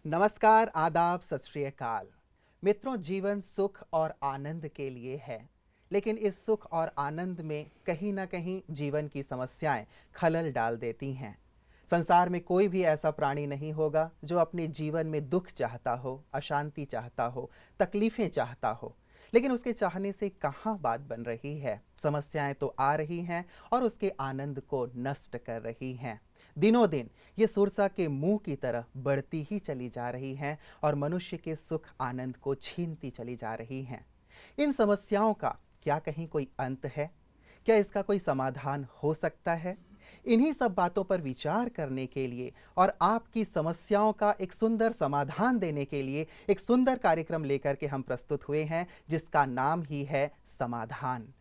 नमस्कार, आदाब, सत श्री अकाल। मित्रों, जीवन सुख और आनंद के लिए है, लेकिन इस सुख और आनंद में कहीं ना कहीं जीवन की समस्याएं खलल डाल देती हैं। संसार में कोई भी ऐसा प्राणी नहीं होगा जो अपने जीवन में दुख चाहता हो, अशांति चाहता हो, तकलीफें चाहता हो, लेकिन उसके चाहने से कहाँ बात बन रही है। समस्याएं तो आ रही हैं और उसके आनंद को नष्ट कर रही हैं। दिनों दिन ये सुरसा के मुंह की तरह बढ़ती ही चली जा रही हैं और मनुष्य के सुख आनंद को छीनती चली जा रही हैं। इन समस्याओं का क्या कहीं कोई अंत है? क्या इसका कोई समाधान हो सकता है? इन्हीं सब बातों पर विचार करने के लिए और आपकी समस्याओं का एक सुंदर समाधान देने के लिए एक सुंदर कार्यक्रम लेकर के हम प्रस्तुत हुए हैं, जिसका नाम ही है समाधान।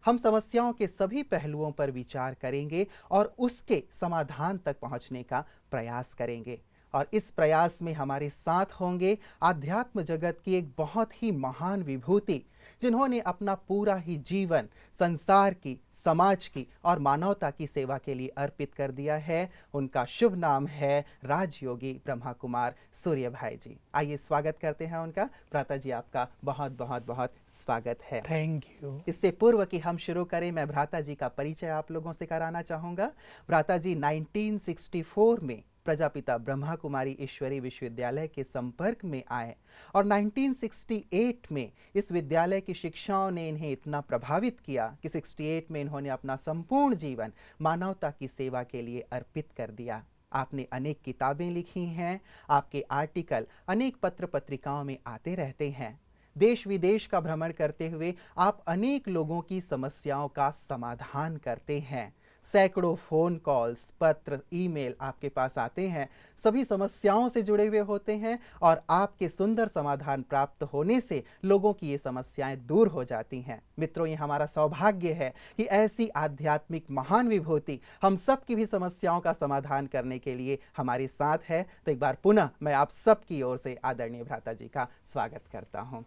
हम समस्याओं के सभी पहलुओं पर विचार करेंगे और उसके समाधान तक पहुंचने का प्रयास करेंगे। और इस प्रयास में हमारे साथ होंगे आध्यात्म जगत की एक बहुत ही महान विभूति, जिन्होंने अपना पूरा ही जीवन संसार की, समाज की और मानवता की सेवा के लिए अर्पित कर दिया है। उनका शुभ नाम है राजयोगी ब्रह्मा कुमार सूर्य भाई जी। आइए स्वागत करते हैं उनका। भ्राता जी, आपका बहुत बहुत बहुत स्वागत है। Thank you. इससे पूर्व कि हम शुरू करें, मैं भ्राता जी का परिचय आप लोगों से कराना चाहूँगा। भ्राता जी 1964 में प्रजापिता ब्रह्मा कुमारी ईश्वरी विश्वविद्यालय के संपर्क में आए और 1968 में इस विद्यालय की शिक्षाओं ने इन्हें इतना प्रभावित किया कि 68 में इन्होंने अपना संपूर्ण जीवन मानवता की सेवा के लिए अर्पित कर दिया। आपने अनेक किताबें लिखी हैं, आपके आर्टिकल अनेक पत्र पत्रिकाओं में आते रहते हैं। देश विदेश का भ्रमण करते हुए आप अनेक लोगों की समस्याओं का समाधान करते हैं। सैकड़ों फोन कॉल्स, पत्र, ईमेल आपके पास आते हैं, सभी समस्याओं से जुड़े हुए होते हैं और आपके सुंदर समाधान प्राप्त होने से लोगों की ये समस्याएं दूर हो जाती हैं। मित्रों, ये हमारा सौभाग्य है कि ऐसी आध्यात्मिक महान विभूति हम सब की भी समस्याओं का समाधान करने के लिए हमारे साथ है। तो एक बार पुनः मैं आप सब की ओर से आदरणीय भ्राता जी का स्वागत करता हूँ।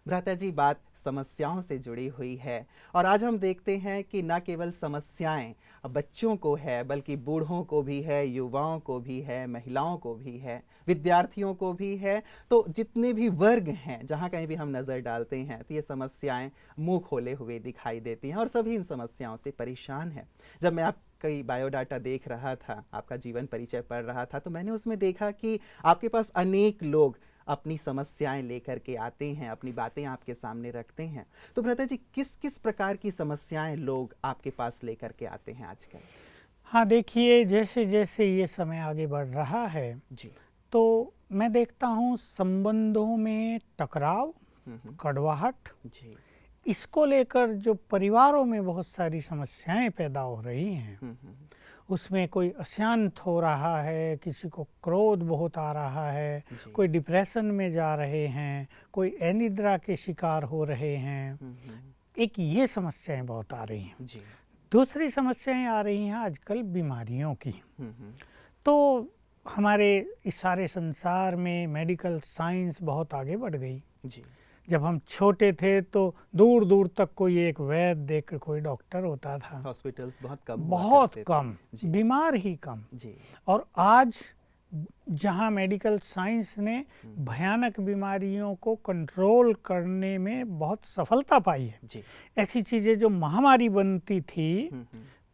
भ्राता जी, बात समस्याओं से जुड़ी हुई है और आज हम देखते हैं कि न केवल समस्याएं बच्चों को है, बल्कि बूढ़ों को भी है, युवाओं को भी है, महिलाओं को भी है, विद्यार्थियों को भी है। तो जितने भी वर्ग हैं, जहाँ कहीं भी हम नज़र डालते हैं तो ये समस्याएं मुंह खोले हुए दिखाई देती हैं और सभी इन समस्याओं से परेशान हैं। जब मैं कई बायोडाटा देख रहा था, आपका जीवन परिचय पढ़ रहा था, तो मैंने उसमें देखा कि आपके पास अनेक लोग अपनी समस्याएं लेकर के आते हैं, अपनी बातें आपके सामने रखते हैं। तो भ्राता जी, किस किस प्रकार की समस्याएं लोग आपके पास लेकर के आते हैं आजकल? हाँ, देखिए, जैसे जैसे ये समय आगे बढ़ रहा है जी। तो मैं देखता हूँ संबंधों में टकराव, कड़वाहट, जी। इसको लेकर जो परिवारों में बहुत सारी समस्याएं पैदा हो रही हैं। उसमें कोई अशांत हो रहा है, किसी को क्रोध बहुत आ रहा है, कोई डिप्रेशन में जा रहे हैं, कोई अनिद्रा के शिकार हो रहे हैं। एक ये समस्याएं बहुत आ रही हैं। जी। दूसरी समस्याएं आ रही हैं आजकल बीमारियों की। तो हमारे इस सारे संसार में मेडिकल साइंस बहुत आगे बढ़ गई। जी। जब हम छोटे थे तो दूर दूर तक कोई एक वैद्य देखकर कोई डॉक्टर होता था। हॉस्पिटल्स बहुत कम हुआ बहुत करते थे। कम, जी। बीमार ही कम। जी। और आज जहां मेडिकल साइंस ने भयानक बीमारियों को कंट्रोल करने में बहुत सफलता पाई है। जी। ऐसी चीज़ें जो महामारी बनती थी,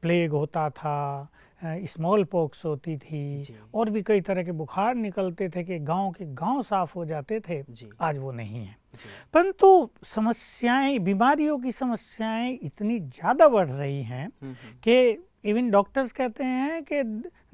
प्लेग होता था, स्मॉल पॉक्स होती थी, और भी कई तरह के बुखार निकलते थे कि गांव के गांव साफ हो जाते थे, आज वो नहीं है। परंतु समस्याएं, बीमारियों की समस्याएं इतनी ज़्यादा बढ़ रही हैं कि इवन डॉक्टर्स कहते हैं कि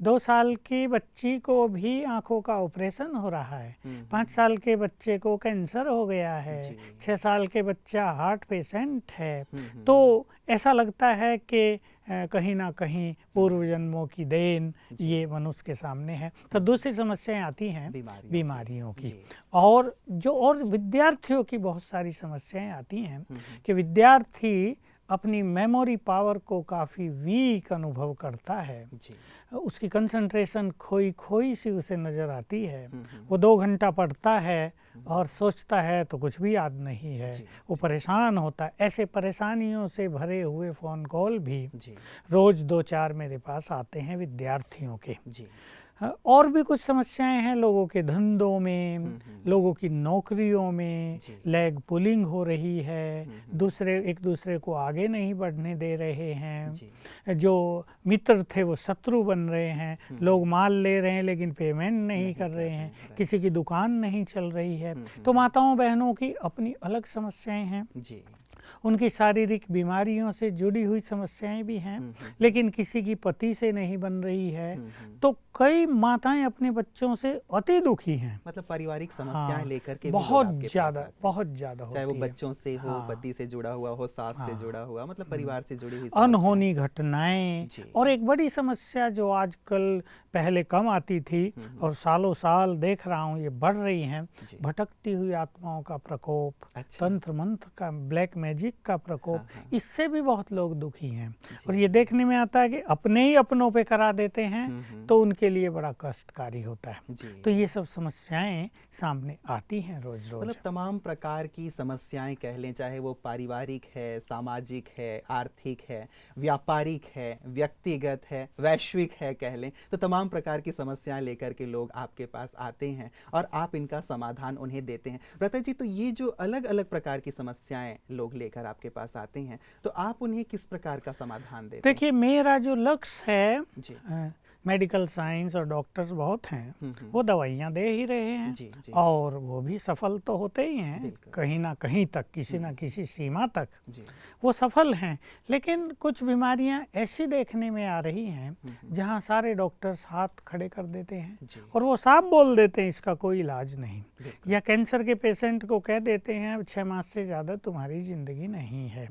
2 साल की बच्ची को भी आंखों का ऑपरेशन हो रहा है, 5 साल के बच्चे को कैंसर हो गया है, 6 साल के बच्चा हार्ट पेशेंट है। तो ऐसा लगता है कि कहीं ना कहीं पूर्व जन्मों की देन ये मनुष्य के सामने है। तो दूसरी समस्याएं आती हैं बीमारियों की। और विद्यार्थियों की बहुत सारी समस्याएं आती हैं कि विद्यार्थी अपनी मेमोरी पावर को काफ़ी वीक अनुभव करता है। उसकी कंसंट्रेशन खोई खोई सी उसे नज़र आती है। वो 2 घंटा पढ़ता है और सोचता है तो कुछ भी याद नहीं है। वो परेशान होता है। ऐसे परेशानियों से भरे हुए फ़ोन कॉल भी रोज़ 2-4 मेरे पास आते हैं विद्यार्थियों के। और भी कुछ समस्याएं हैं लोगों के धंधों में, लोगों की नौकरियों में लेग पुलिंग हो रही है, दूसरे एक दूसरे को आगे नहीं बढ़ने दे रहे हैं, जो मित्र थे वो शत्रु बन रहे हैं, लोग माल ले रहे हैं लेकिन पेमेंट नहीं कर रहे हैं, किसी की दुकान नहीं चल रही है। तो माताओं बहनों की अपनी अलग समस्याएं हैं, उनकी शारीरिक बीमारियों से जुड़ी हुई समस्याएं भी हैं, लेकिन किसी की पति से नहीं बन रही है। तो कई माताएं अपने बच्चों से अति दुखी हैं, मतलब पारिवारिक समस्याएं लेकर के बहुत ज़्यादा होती चाहे वो है। बच्चों से हो, पति से जुड़ा हुआ हो, सास से जुड़ा हुआ, मतलब परिवार से जुड़ी हुई अनहोनी घटनाएं। और एक बड़ी समस्या जो आजकल पहले कम आती थी और सालों साल देख रहा हूँ ये बढ़ रही हैं, भटकती हुई आत्माओं का प्रकोप, तंत्र मंत्र का, ब्लैक मैजिक का प्रकोप, इससे भी बहुत लोग दुखी हैं। और ये देखने में आता है कि अपने ही अपनों पे करा देते हैं तो उनके लिए बड़ा कष्टकारी होता है। तो ये सब समस्याएं सामने आती हैं रोज रोज। मतलब तमाम प्रकार की समस्याएं कह लें, चाहे वो पारिवारिक है, सामाजिक है, आर्थिक है, व्यापारिक है, व्यक्तिगत है, वैश्विक है कह लें, तो तमाम प्रकार की समस्याएं लेकर के लोग आपके पास आते हैं और आप इनका समाधान उन्हें देते हैं। व्रता जी, तो ये जो अलग अलग प्रकार की समस्याएं लोग लेकर आपके पास आते हैं, तो आप उन्हें किस प्रकार का समाधान देते हैं? देखिए, मेरा जो लक्ष्य है, मेडिकल साइंस और डॉक्टर्स बहुत हैं, वो दवाइयाँ दे ही रहे हैं और वो भी सफल तो होते ही हैं, कहीं ना कहीं तक, किसी ना किसी सीमा तक वो सफल हैं। लेकिन कुछ बीमारियां ऐसी देखने में आ रही हैं जहां सारे डॉक्टर्स हाथ खड़े कर देते हैं और वो साफ बोल देते हैं इसका कोई इलाज नहीं, या कैंसर के पेशेंट को कह देते हैं अब 6 मास से ज़्यादा तुम्हारी ज़िंदगी नहीं है।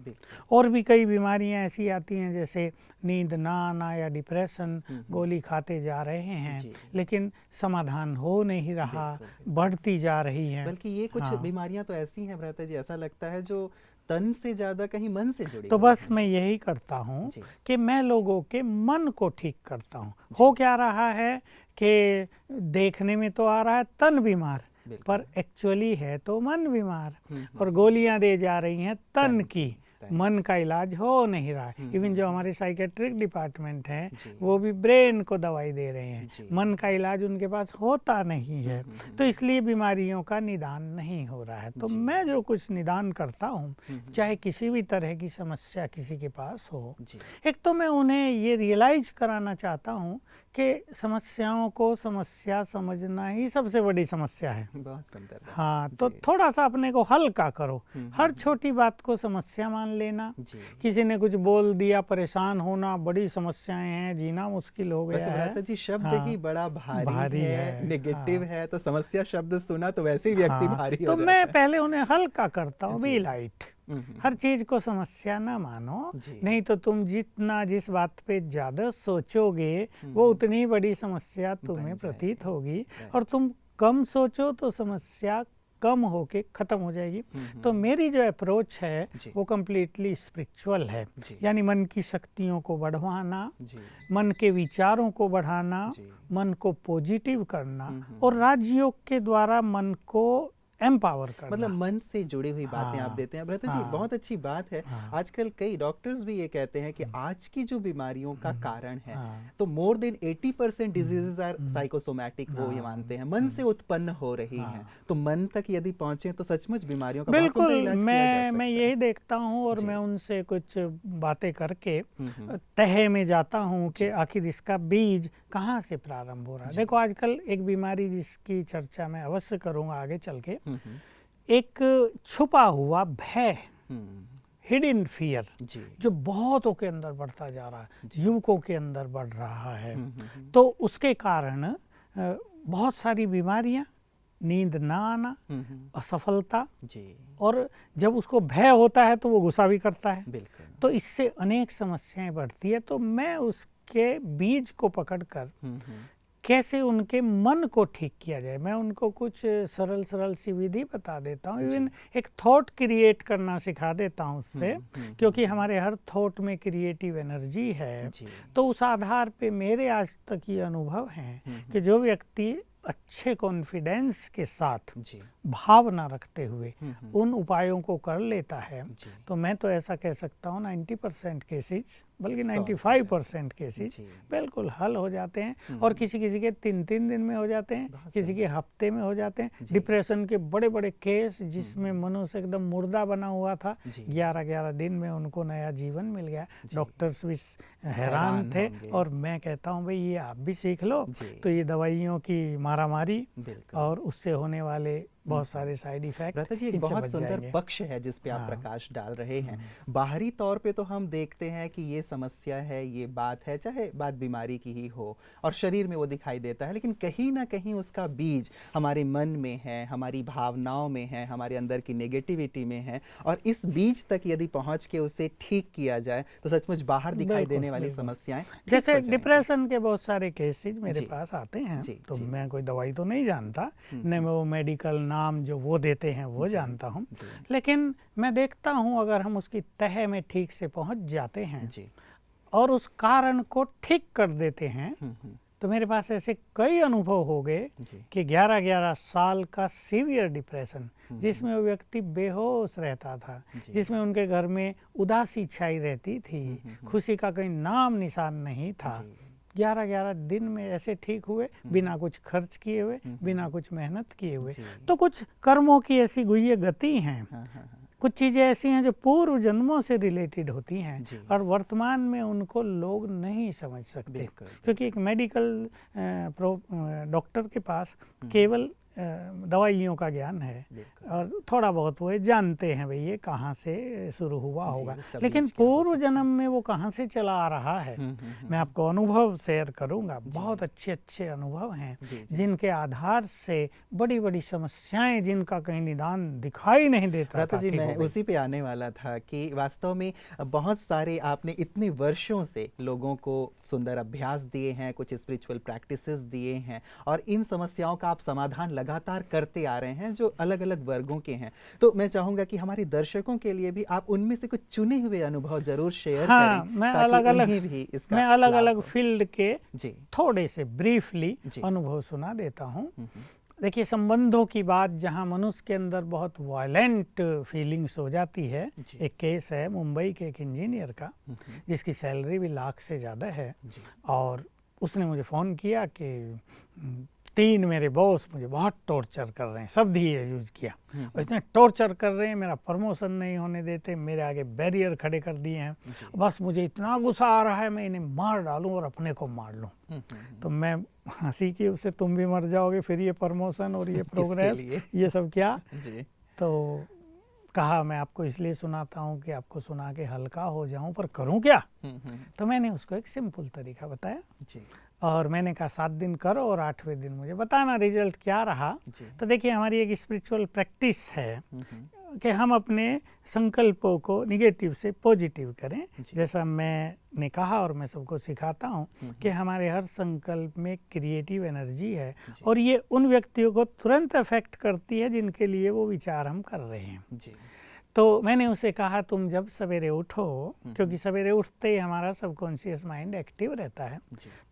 और भी कई बीमारियां ऐसी आती हैं जैसे नींद ना आना या डिप्रेशन, गोली खाते जा रहे हैं लेकिन समाधान हो नहीं रहा, बढ़ती जा रही हैं। बल्कि ये कुछ बीमारियां तो ऐसी हैं भ्राता जी, ऐसा लगता है जो तन से ज्यादा कहीं मन से जुड़ी। तो बस मैं यही करता हूँ कि मैं लोगों के मन को ठीक करता हूँ। हो क्या रहा है कि देखने में तो आ रहा है तन बीमार, पर एक्चुअली है तो मन बीमार, और गोलियां दे जा रही हैं तन की, मन का इलाज हो नहीं रहा है। इवन जो हमारे साइकेट्रिक डिपार्टमेंट हैं वो भी ब्रेन को दवाई दे रहे हैं, मन का इलाज उनके पास होता नहीं है, तो इसलिए बीमारियों का निदान नहीं हो रहा है। तो मैं जो कुछ निदान करता हूँ, चाहे किसी भी तरह की समस्या किसी के पास हो, एक तो मैं उन्हें ये रियलाइज कराना चाहता हूँ कि समस्याओं को समस्या समझना ही सबसे बड़ी समस्या है। बहुत सुंदर। हाँ, तो थोड़ा सा अपने को हल्का करो, हर छोटी बात को समस्या मान लेना। किसी ने कुछ बोल दिया, परेशान होना, बड़ी समस्याएं हैं, जीना मुश्किल हो गया है। भ्राता जी, शब्द ही बड़ा भारी है, नेगेटिव है, तो समस्या शब्द सुना तो वैसे ही व्यक्ति भारी हो तो जाता मैं है। पहले उन्हें हल्का करता हूँ, बी लाइट। हर चीज को समस्या ना मानो, नहीं तो तुम जितना जिस बात पे ज्यादा सोचोगे वो उतनी बड़ी समस्या तुम्हें प्रतीत होगी, और तुम कम सोचो तो समस्या कम होके खत्म हो जाएगी। तो मेरी जो अप्रोच है वो कम्प्लीटली स्पिरिचुअल है, यानी मन की शक्तियों को बढ़वाना, मन के विचारों को बढ़ाना, मन को पॉजिटिव करना, और राजयोग के द्वारा मन को एम्पावर करना। मतलब मन से जुड़ी हुई बातें आप देते हैं। भ्राता जी, बहुत अच्छी बात है। आजकल कई डॉक्टर्स भी ये कहते हैं कि आज की जो बीमारियों का कारण है, तो more than 80% diseases are psychosomatic, वो ये मानते हैं मन से उत्पन्न हो रही हैं। तो मन तक यदि पहुंचे तो सचमुच बीमारियों का बहुत सुंदर इलाज किया जा सकता है। मैं यही देखता हूँ, और मैं उनसे कुछ बातें करके तह में जाता हूँ कि आखिर इसका बीज कहाँ से प्रारंभ हो रहा है। देखो, आजकल एक बीमारी जिसकी चर्चा मैं अवश्य करूँगा आगे चल के, एक छुपा हुआ भय, हिडन फियर, जो बहुतों के अंदर बढ़ता जा रहा है, युवकों के अंदर बढ़ रहा है। तो उसके कारण बहुत सारी बीमारियां, नींद ना आना, असफलता, और जब उसको भय होता है तो वो गुस्सा भी करता है, तो इससे अनेक समस्याएं बढ़ती है। तो मैं उसके बीज को पकड़कर कैसे उनके मन को ठीक किया जाए, मैं उनको कुछ सरल सरल सी विधि बता देता हूँ। इवन एक थॉट क्रिएट करना सिखा देता हूँ उससे, क्योंकि हमारे हर थॉट में क्रिएटिव एनर्जी है। तो उस आधार पे मेरे आज तक ये अनुभव है कि जो व्यक्ति अच्छे कॉन्फिडेंस के साथ, भावना रखते हुए उन उपायों को कर लेता है, तो मैं तो ऐसा कह सकता हूँ 90% केसेस बल्कि 100% 95% केसेस जी। बिल्कुल हल हो जाते हैं। और किसी किसी के 3-3 दिन में हो जाते हैं, बहुत किसी सही। के हफ्ते में हो जाते हैं। जी। डिप्रेशन के बड़े बड़े केस जिसमें मनुष्य एकदम मुर्दा बना हुआ था, जी। 11-11 दिन में उनको नया जीवन मिल गया। जी। डॉक्टर्स भी हैरान हैरान थे। होंगे। और मैं कहता हूँ भाई ये आप भी सीख लो। जी। तो ये दवाइयों की मारामारी बिल्कुल। और उससे होने वाले बहुत सारे साइड इफेक्ट, भ्राता जी, एक इनसे बहुत बच सुंदर जाएंगे। पक्ष है जिस पे आप हाँ। प्रकाश डाल रहे हैं। बाहरी तौर पे तो हम देखते हैं कि ये समस्या है, ये बात है, चाहे बात बीमारी की ही हो, और शरीर में वो दिखाई देता है, लेकिन कहीं ना कहीं उसका बीज हमारे मन में है, हमारी भावनाओं में है, हमारे अंदर की नेगेटिविटी में है। और इस बीज तक यदि पहुंच के उसे ठीक किया जाए तो सचमुच बाहर दिखाई बिल्कुल, देने वाली बिल्कुल। समस्याएं ठीक जैसे हो जाएंगी। डिप्रेशन के बहुत सारे केसेस मेरे जी। पास आते हैं, जी। तो जी। मैं कोई दवाई तो नहीं जानता, न मैं वो मेडिकल नाम जो वो देते हैं वो जी। जानता हूँ। जी। लेकिन मैं देखता हूँ अगर हम उसकी तह में ठीक से पहुँच जाते हैं जी। और उस कारण को ठीक कर देते हैं, हम्म। तो मेरे पास ऐसे कई अनुभव हो गए जी। कि 11-11 साल का सीवियर डिप्रेशन जिसमें वो व्यक्ति बेहोश रहता था, जी। जिसमें उनके घर में उदासी छाई रहती थी, खुशी का कोई नाम निशान नहीं था, जी। 11-11 दिन में ऐसे ठीक हुए, बिना कुछ खर्च किए हुए, बिना कुछ मेहनत किए हुए। जी। तो कुछ कर्मों की ऐसी गुह्य गति हैं, हाँ, हाँ, हाँ। कुछ चीज़ें ऐसी हैं जो पूर्व जन्मों से रिलेटेड होती हैं जी। और वर्तमान में उनको लोग नहीं समझ सकते, बिल्कुल। क्योंकि एक मेडिकल डॉक्टर के पास केवल दवाइयों का ज्ञान है बिल्कुल। और थोड़ा बहुत वो जानते हैं भाई ये कहाँ से शुरू हुआ जी, होगा, उसका लेकिन बीज क्या हो पूर्व सकता है। जन्म में वो कहाँ से चला आ रहा है। मैं आपको अनुभव शेयर करूंगा, बहुत अच्छे अच्छे अनुभव हैं जी। जी। जिनके आधार से बड़ी बड़ी समस्याएं जिनका कहीं निदान दिखाई नहीं देता भ्राता था, जी, ठीक मैं हो गई। उसी पे आने वाला था कि वास्तव में बहुत सारे आपने इतने वर्षों से लोगों को सुंदर अभ्यास दिए हैं, कुछ स्पिरिचुअल प्रैक्टिसेस दिए हैं, और इन समस्याओं का आप समाधान लगातार करते आ रहे हैं जो अलग अलग वर्गों के हैं। तो मैं चाहूँगा कि हमारे दर्शकों के लिए भी आप उनमें से कुछ चुने हुए अनुभव जरूर शेयर हाँ, करें, मैं ताकि अलग अलग उन्हें भी इसका मैं अलग लाभ अलग हो। फील्ड के जी। थोड़े से ब्रीफली जी। अनुभव सुना देता हूँ। देखिए, संबंधों की बात जहाँ मनुष्य के अंदर बहुत वायलेंट फीलिंग्स हो जाती है। जी। एक केस है मुंबई के एक इंजीनियर का, जिसकी सैलरी भी लाख से ज़्यादा है, जी। और उसने मुझे फ़ोन किया कि 3 मेरे बॉस मुझे बहुत टॉर्चर कर रहे हैं, शब्द ही ये यूज़ किया, और इतने टॉर्चर कर रहे हैं, मेरा प्रमोशन नहीं होने देते, मेरे आगे बैरियर खड़े कर दिए हैं, बस मुझे इतना गुस्सा आ रहा है मैं इन्हें मार डालूं और अपने को मार लूं। तो मैं हंसी की उससे, तुम भी मर जाओगे फिर ये प्रमोशन और ये प्रोग्रेस ये सब क्या। जी। तो कहा मैं आपको इसलिए सुनाता हूँ कि आपको सुना के हल्का हो जाऊं, पर करूं क्या। तो मैंने उसको एक सिंपल तरीका बताया जी। और मैंने कहा 7 दिन करो और 8वें दिन मुझे बताना रिजल्ट क्या रहा। तो देखिए, हमारी एक स्पिरिचुअल प्रैक्टिस है कि हम अपने संकल्पों को निगेटिव से पॉजिटिव करें। जैसा मैंने कहा और मैं सबको सिखाता हूँ कि हमारे हर संकल्प में क्रिएटिव एनर्जी है, और ये उन व्यक्तियों को तुरंत अफेक्ट करती है जिनके लिए वो विचार हम कर रहे हैं। जी। तो मैंने उसे कहा तुम जब सवेरे उठो, क्योंकि सवेरे उठते ही हमारा सबकॉन्शियस माइंड एक्टिव रहता है,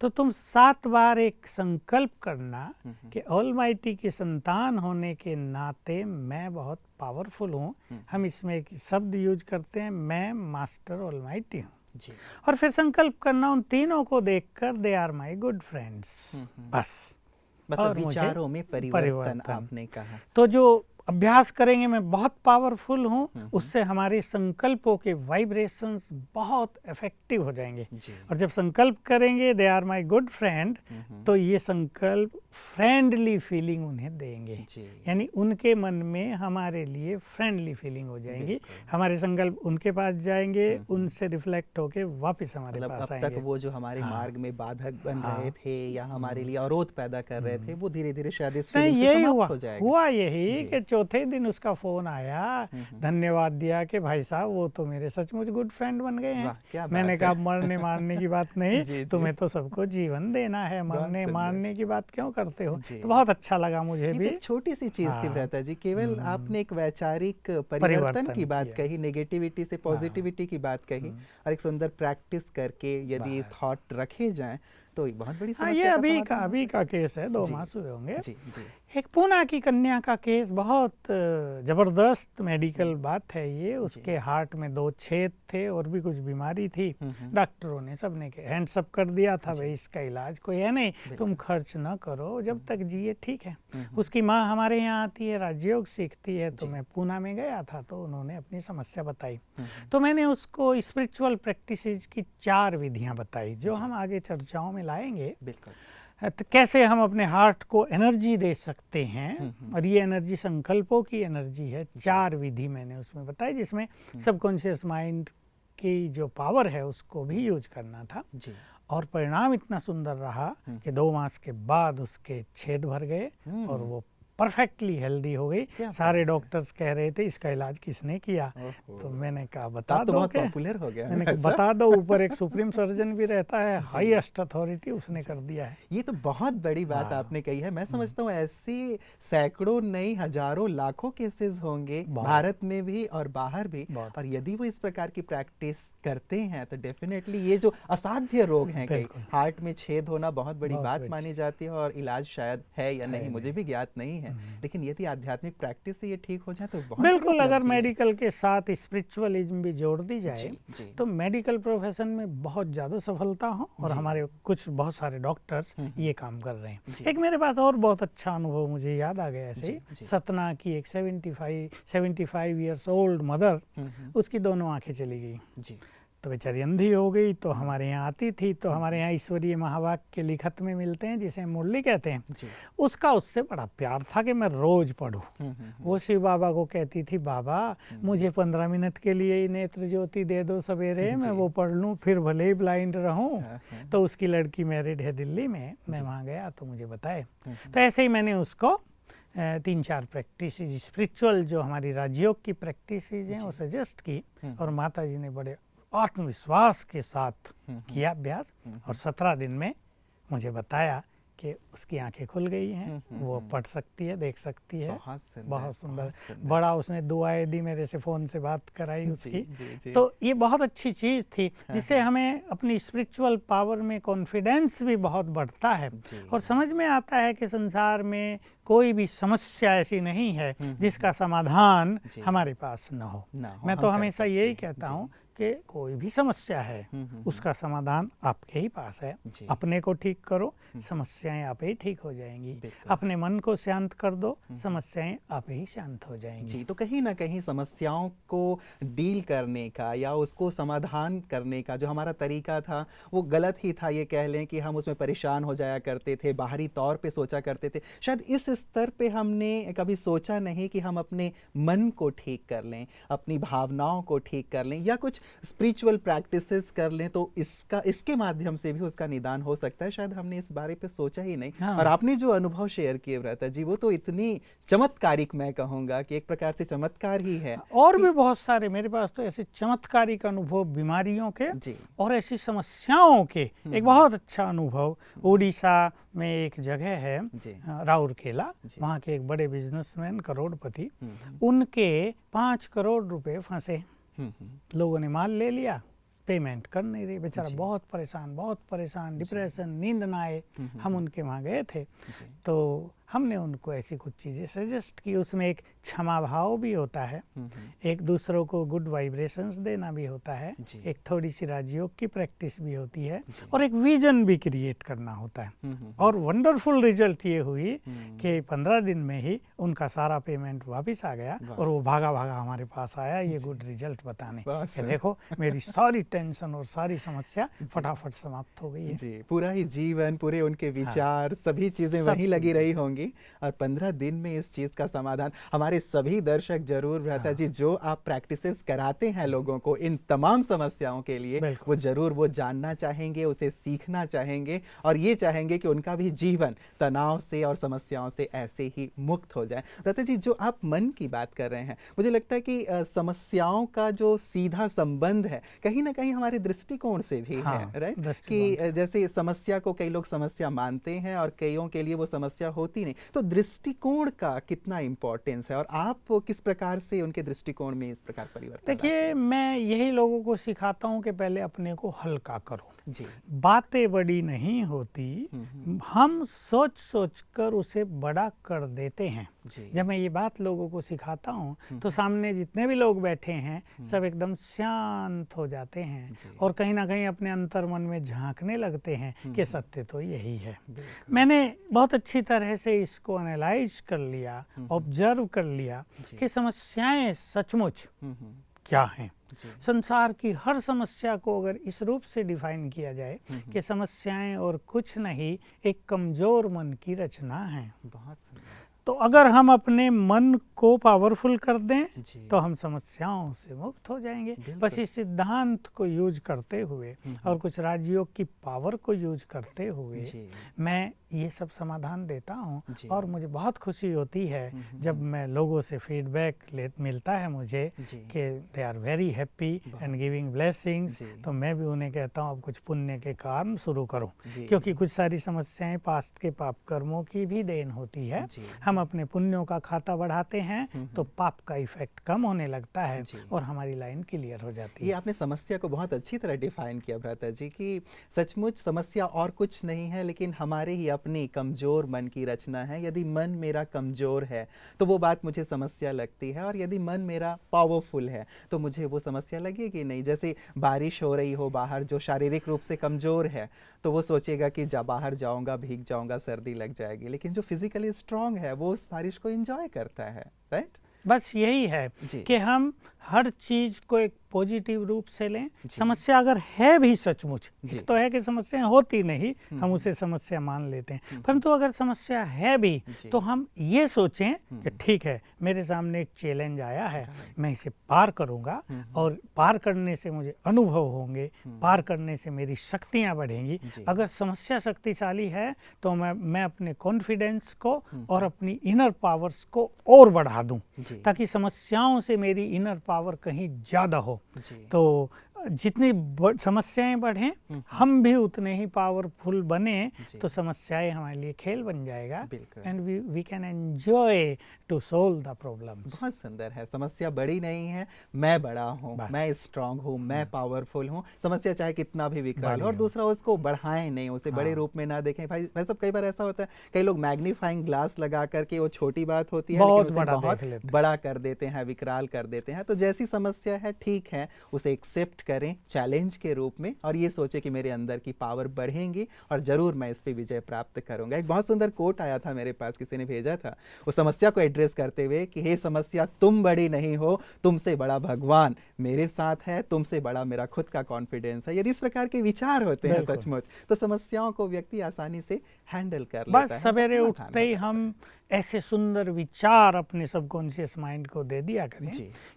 तो तुम 7 बार एक संकल्प करना कि ऑलमाइटी की संतान होने के नाते मैं बहुत पावरफुल हूँ। हम इसमें एक शब्द यूज करते हैं, मैं मास्टर ऑलमाइटी हूँ। और फिर संकल्प करना उन तीनों को देखकर, they are my good friends, बस। मतलब और विचारों में परिवर्तन आपने कहा। तो जो अभ्यास करेंगे मैं बहुत पावरफुल हूँ, उससे हमारे संकल्पों के वाइब्रेशंस बहुत इफेक्टिव हो जाएंगे। और जब संकल्प करेंगे they are my good friend, तो ये संकल्प फ्रेंडली फीलिंग उन्हें देंगे, यानी उनके मन में हमारे लिए फ्रेंडली फीलिंग हो जाएगी। हमारे संकल्प उनके पास जाएंगे, उनसे रिफ्लेक्ट होके वापस हमारे पास आएंगे। अब तक वो जो हमारे मार्ग में बाधक बन रहे थे या हमारे लिए अवरोध पैदा कर रहे थे, वो धीरे धीरे शायद इस फीलिंग से समाप्त हो जाएगा। हुआ यही कि चौथे दिन उसका फोन आया, धन्यवाद दिया कि भाई साहब वो तो मेरे सचमुच गुड फ्रेंड बन गए हैं। मैंने कहा मरने मारने की बात नहीं, तुम्हें तो सबको जीवन देना है, मरने मारने की बात क्यों करते हो। तो बहुत अच्छा लगा मुझे भी। एक छोटी सी चीज थी भ्राता जी, केवल आपने एक वैचारिक परिवर्तन की बात कही, नेगेटिविटी से पॉजिटिविटी की बात कही, और एक सुंदर प्रैक्टिस करके यदि थॉट रखे जाएं तो ये बहुत बड़ी हाँ, ये समस्या अभी का केस है, 2 जी, मास हुए होंगे। जी जी एक पूना की कन्या का केस, बहुत जबरदस्त मेडिकल बात है ये। उसके हार्ट में 2 छेद थे और भी कुछ बीमारी थी। डॉक्टरों ने सबने हैंड्स अप कर दिया था, भाई इसका इलाज कोई है नहीं, तुम खर्च न करो, जब तक जिए ठीक है। उसकी माँ हमारे यहाँ आती है, राजयोग सीखती है, तो मैं पूना में गया था, तो उन्होंने अपनी समस्या बताई। तो मैंने उसको स्पिरिचुअल प्रैक्टिसेस की 4 विधियाँ बताई, जो हम आगे चर्चाओं में लाएंगे। बिल्कुल। तो कैसे हम अपने हार्ट को एनर्जी दे सकते हैं, और ये एनर्जी संकल्पों की एनर्जी है। 4 विधि मैंने उसमें बताई, जिसमें सबकॉन्शियस माइंड की जो पावर है उसको भी यूज करना था। और परिणाम इतना सुंदर रहा कि 2 मास के बाद उसके छेद भर गए और वो परफेक्टली हेल्दी हो गई। सारे डॉक्टर्स कह रहे थे इसका इलाज किसने किया, तो मैंने कहा बता दो, बहुत पॉपुलर हो गया। मैंने कहा बता दो, ऊपर एक सुप्रीम सर्जन भी रहता है, हाईएस्ट अथॉरिटी, उसने कर दिया है। ये तो बहुत बड़ी बात आपने कही है। मैं समझता हूँ ऐसे सैकड़ों नहीं, हजारों, लाखों केसेस होंगे भारत में भी और बाहर भी, और यदि वो इस प्रकार की प्रैक्टिस करते हैं तो डेफिनेटली ये जो असाध्य रोग हैं, कई हार्ट में छेद होना बहुत बड़ी बात मानी जाती है, और इलाज शायद है या नहीं मुझे भी ज्ञात नहीं है, लेकिन यदि आध्यात्मिक प्रैक्टिस से ये ठीक हो जाए तो बहुत बिल्कुल। अगर मेडिकल के साथ स्पिरिचुअलिज्म भी जोड़ दी जाए तो मेडिकल प्रोफेशन में बहुत ज़्यादा सफलता हो, और हमारे कुछ बहुत सारे डॉक्टर्स ये काम कर रहे हैं। एक मेरे पास और बहुत अच्छा अनुभव मुझे याद आ गया ऐसे ही। सतना की एक 75 ईयर्स ओल्ड मदर, उसकी दोनों आंखें चली गई, तो बेचारी अंधी हो गई। तो हमारे यहाँ आती थी, तो हमारे यहाँ ईश्वरीय महावाक्य के लिखत में मिलते हैं, जिसे मुरली कहते हैं, उसका उससे बड़ा प्यार था कि मैं रोज पढूं। वो शिव बाबा को कहती थी, बाबा मुझे 15 मिनट के लिए ही नेत्र ज्योति दे दो सवेरे, मैं वो पढ़ लूँ, फिर भले ही ब्लाइंड रहूं। तो उसकी लड़की मैरिड है दिल्ली में, मैं वहाँ गया तो मुझे बताए। तो ऐसे ही मैंने उसको 3-4 प्रैक्टिस स्पिरिचुअल जो हमारी राजयोग की प्रैक्टिस हैं वो सजेस्ट की, और माता जी ने बड़े आत्मविश्वास के साथ किया अभ्यास, और 17 दिन में मुझे बताया कि उसकी आंखें खुल गई हैं, वो पढ़ सकती है, देख सकती है। बहुत सुंदर। बड़ा उसने दुआएं दी, मेरे से फ़ोन से बात कराई उसकी। तो ये बहुत अच्छी चीज़ थी, जिससे हमें अपनी स्पिरिचुअल पावर में कॉन्फिडेंस भी बहुत बढ़ता है, और समझ में आता है कि संसार में कोई भी समस्या ऐसी नहीं है जिसका समाधान हमारे पास न हो। मैं तो हमेशा यही कहता हूँ कि कोई भी समस्या है उसका समाधान आपके ही पास है। अपने को ठीक करो, समस्याएं आप ही ठीक हो जाएंगी। अपने मन को शांत कर दो, समस्याएं आप ही शांत हो जाएंगी। जी, तो कहीं ना कहीं समस्याओं को डील करने का या उसको समाधान करने का जो हमारा तरीका था वो गलत ही था। ये कह लें कि हम उसमें परेशान हो जाया करते थे, बाहरी तौर पे सोचा करते थे। शायद इस स्तर पे हमने कभी सोचा नहीं कि हम अपने मन को ठीक कर लें, अपनी भावनाओं को ठीक कर लें, या कुछ स्पिरिचुअल प्रैक्टिसेस कर लें तो इसके माध्यम से भी उसका निदान हो सकता है। शायद हमने इस बारे पे सोचा ही नहीं। और आपने जो अनुभव शेयर किए व्रता जी, वो तो इतनी चमत्कारिक, मैं कहूँगा कि एक प्रकार से चमत्कार ही है। और भी बहुत सारे मेरे पास तो ऐसे चमत्कारिक अनुभव बीमारियों के और ऐसी समस्याओं के। एक बहुत अच्छा अनुभव उड़ीसा में एक जगह है राउरकेला, वहाँ के एक बड़े बिजनेसमैन, करोड़पति, उनके 5 करोड़ रुपए फंसे। लोगों ने माल ले लिया, पेमेंट कर नहीं रही, बेचारा बहुत परेशान, डिप्रेशन, नींद ना आए। हम उनके वहाँ गए थे, तो हमने उनको ऐसी कुछ चीज़ें सजेस्ट की। उसमें एक क्षमा भाव भी होता है, एक दूसरों को गुड वाइब्रेशंस देना भी होता है, एक थोड़ी सी राजयोग की प्रैक्टिस भी होती है, और एक विजन भी क्रिएट करना होता है। और वंडरफुल रिजल्ट ये हुई कि 15 दिन में ही उनका सारा पेमेंट वापस आ गया, और वो भागा हमारे पास आया ये गुड रिजल्ट बताने कि देखो मेरी सारी टेंशन और सारी समस्या फटाफट समाप्त हो गई है। जी, पूरा ही जीवन, पूरे उनके विचार, सभी चीज़ें वहीं लगी रही होंगी, और 15 दिन में इस चीज़ का समाधान। हमारे सभी दर्शक जरूर भ्राता जी, जो आप प्रैक्टिसेस कराते हैं लोगों को इन तमाम समस्याओं के लिए, वो जरूर वो जानना चाहेंगे, उसे सीखना चाहेंगे, और ये चाहेंगे कि उनका भी जीवन तनाव से और समस्याओं से ऐसे ही मुक्त हो जाए। भ्राता जी, जो आप मन की बात कर रहे हैं, मुझे लगता है कि समस्याओं का जो सीधा संबंध है कहीं ना कहीं हमारे दृष्टिकोण से भी है, राइट? कि जैसे समस्या को कई लोग समस्या मानते हैं और कईयों के लिए वो समस्या होती ही नहीं। तो दृष्टिकोण का कितना इम्पोर्टेंस है और आप किस प्रकार से उनके दृष्टिकोण में इस प्रकार परिवर्तन लाते देखिए, हैं? मैं यही लोगों को सिखाता हूँ कि पहले अपने को हल्का करो। जी। बातें बड़ी नहीं होती, हम सोच सोच कर उसे बड़ा कर देते हैं। जी। जब मैं ये बात लोगों को सिखाता हूँ तो सामने जितने भी लोग बैठे हैं सब एकदम शांत हो जाते हैं और कहीं ना कहीं अपने अंतर मन में झांकने लगते हैं कि सत्य तो यही है। मैंने बहुत अच्छी तरह से इसको एनालाइज कर लिया, ऑब्जर्व कर लिया कि समस्याएं सचमुच क्या हैं। संसार की हर समस्या को अगर इस रूप से डिफाइन किया जाए कि समस्याएं और कुछ नहीं, एक कमजोर मन की रचना है। बहुत सुंदर। तो अगर हम अपने मन को पावरफुल कर दें तो हम समस्याओं से मुक्त हो जाएंगे। बस इस सिद्धांत को यूज करते हुए और कुछ राजयोग की पावर को यूज करते हुए मैं ये सब समाधान देता हूँ और मुझे बहुत खुशी होती है जब मैं लोगों से फीडबैक मिलता है मुझे कि they are very happy and giving blessings. तो मैं भी उन्हें कहता हूँ अब कुछ पुण्य के काम शुरू करो, क्योंकि कुछ सारी समस्याएं पास्ट के पाप कर्मों की भी देन होती है। हम अपने पुण्यों का खाता बढ़ाते हैं तो पाप का इफेक्ट कम होने लगता है और हमारी लाइन क्लियर हो जाती है। ये आपने समस्या को बहुत अच्छी तरह डिफाइन किया भ्राता जी कि सचमुच समस्या और कुछ नहीं है लेकिन हमारे ही अपनी कमजोर मन की रचना है। यदि मन मेरा कमजोर है तो वो बात मुझे समस्या लगती है और यदि मन मेरा पावरफुल है तो मुझे वो समस्या लगेगी नहीं। जैसे बारिश हो रही हो बाहर, जो शारीरिक रूप से कमजोर है तो वो सोचेगा कि बाहर जाऊंगा भीग जाऊंगा सर्दी लग जाएगी, लेकिन जो फिजिकली स्ट्रांग है वो उस बारिश को एंजॉय करता है। राइट? बस यही है कि हम हर चीज को एक पॉजिटिव रूप से लें। समस्या अगर है भी सचमुच, एक तो है कि समस्याएं होती नहीं, हम उसे समस्या मान लेते हैं, परंतु अगर समस्या है भी तो हम ये सोचें कि ठीक है मेरे सामने एक चैलेंज आया है, मैं इसे पार करूंगा और पार करने से मुझे अनुभव होंगे, पार करने से मेरी शक्तियां बढ़ेंगी। अगर समस्या शक्तिशाली है तो मैं अपने कॉन्फिडेंस को और अपनी इनर पावर्स को और बढ़ा दूं ताकि समस्याओं से मेरी इनर पावर कहीं ज्यादा हो। तो जितनी समस्याएं बढ़ें हम भी उतने ही पावरफुल बने तो समस्याएं हमारे लिए खेल बन जाएगा and we can enjoy to solve the problem. बहुत सुंदर है। समस्या बड़ी नहीं है, मैं बड़ा हूँ, मैं स्ट्रांग हूँ, मैं पावरफुल हूँ। समस्या चाहे कितना भी विकराल हो और दूसरा उसको बढ़ाएं नहीं, उसे बड़े रूप में ना देखें। भाई सब कई बार ऐसा होता है, कई लोग मैग्नीफाइंग ग्लास लगा करके वो छोटी बात होती है बहुत लेकिन उसे बहुत बड़ा कर देते हैं, विकराल कर देते हैं। तो जैसी समस्या है ठीक है, उसे एक्सेप्ट करें चैलेंज के रूप में और ये सोचे कि मेरे अंदर की पावर बढ़ेंगी और जरूर मैं इस पे विजय प्राप्त करूंगा। एक बहुत सुंदर कोट आया था मेरे पास, किसी ने भेजा था, उस समस्या को एड्रेस करते हुए कि हे समस्या तुम बड़ी नहीं हो, तुमसे बड़ा भगवान मेरे साथ है, तुमसे बड़ा मेरा खुद का कॉन्फिडेंस है। यदि इस प्रकार के विचार होते हैं सचमुच तो समस्याओं को व्यक्ति आसानी से हैंडल कर लेता है। बस सवेरे उठते ही हम ऐसे सुंदर विचार अपने सबकॉन्शियस माइंड को दे दिया करें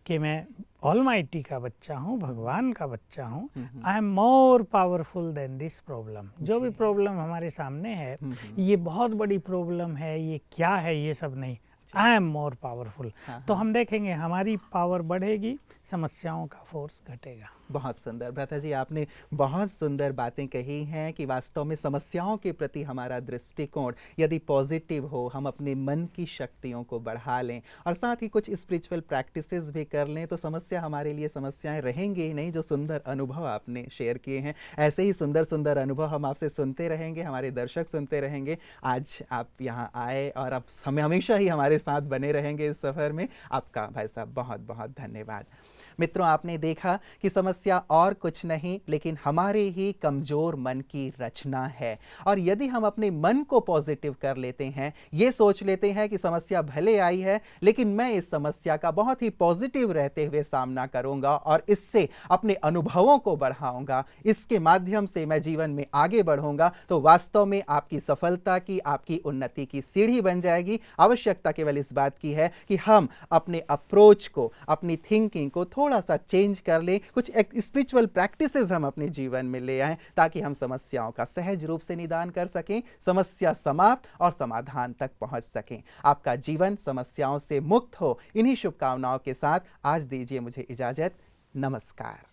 कि मैं ऑलमाइटी का बच्चा हूँ, भगवान का बच्चा हूँ, I am more powerful than this problem. जो भी प्रॉब्लम हमारे सामने है ये बहुत बड़ी प्रॉब्लम है, ये क्या है, ये सब नहीं, आई एम मोर पावरफुल। तो हम देखेंगे हमारी पावर बढ़ेगी, समस्याओं का फोर्स घटेगा। बहुत सुंदर भ्राता जी, आपने बहुत सुंदर बातें कही हैं कि वास्तव में समस्याओं के प्रति हमारा दृष्टिकोण यदि पॉजिटिव हो, हम अपने मन की शक्तियों को बढ़ा लें और साथ ही कुछ स्पिरिचुअल प्रैक्टिसेस भी कर लें तो समस्या हमारे लिए समस्याएं रहेंगी ही नहीं। जो सुंदर अनुभव आपने शेयर किए हैं, ऐसे ही सुंदर सुंदर अनुभव हम आपसे सुनते रहेंगे, हमारे दर्शक सुनते रहेंगे। आज आप यहाँ आए और आप हमें हमेशा ही हमारे साथ बने रहेंगे इस सफ़र में। आपका भाई साहब बहुत बहुत धन्यवाद। मित्रों, आपने देखा कि समस्या और कुछ नहीं लेकिन हमारे ही कमजोर मन की रचना है और यदि हम अपने मन को पॉजिटिव कर लेते हैं, ये सोच लेते हैं कि समस्या भले आई है लेकिन मैं इस समस्या का बहुत ही पॉजिटिव रहते हुए सामना करूंगा और इससे अपने अनुभवों को बढ़ाऊंगा, इसके माध्यम से मैं जीवन में आगे बढ़ूंगा, तो वास्तव में आपकी सफलता की, आपकी उन्नति की सीढ़ी बन जाएगी। आवश्यकता केवल इस बात की है कि हम अपने अप्रोच को, अपनी थिंकिंग को थोड़ा सा चेंज कर लें, कुछ स्पिरिचुअल प्रैक्टिसेस हम अपने जीवन में ले आएं ताकि हम समस्याओं का सहज रूप से निदान कर सकें, समस्या समाप्त और समाधान तक पहुंच सकें, आपका जीवन समस्याओं से मुक्त हो। इन्हीं शुभकामनाओं के साथ आज दीजिए मुझे इजाजत। नमस्कार।